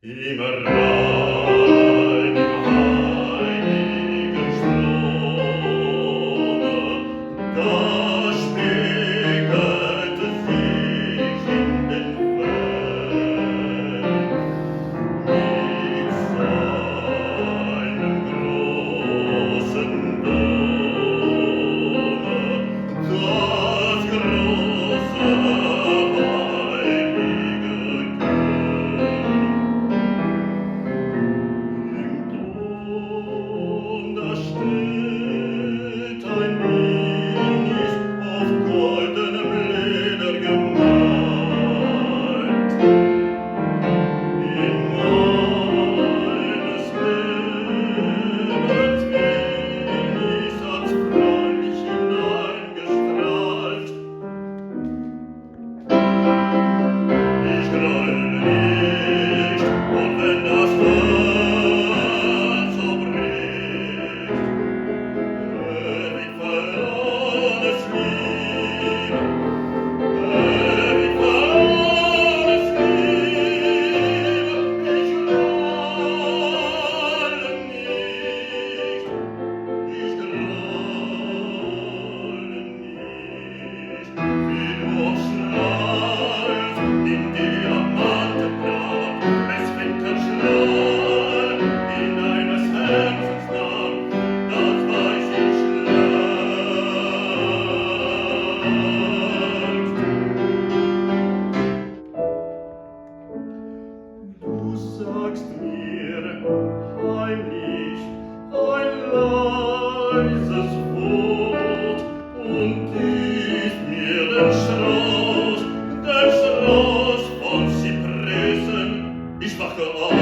Im rein, im heiligen Strome, da spiegelt sich in den Wellen mit seinem großen Dome das große heilige Im Dom, da steht ein Linis auf goldenem Leder gemalt. In meines Lebens Linis hat's freundlich hineingestrahlt. Ich groll nicht, und wenn das Herz so bricht, wie verlorenes Lied, wie verlorenes Lied, ich grolle nicht, ich grolle nicht, wie du strahlst in Diamantenpracht, es Winterstrahl in deines Herzens Nacht, das weiß ich längst. Du sagst mir heimlich ein leises Wort und gibst mir den Strauß von Zypressen. Ich wache auf.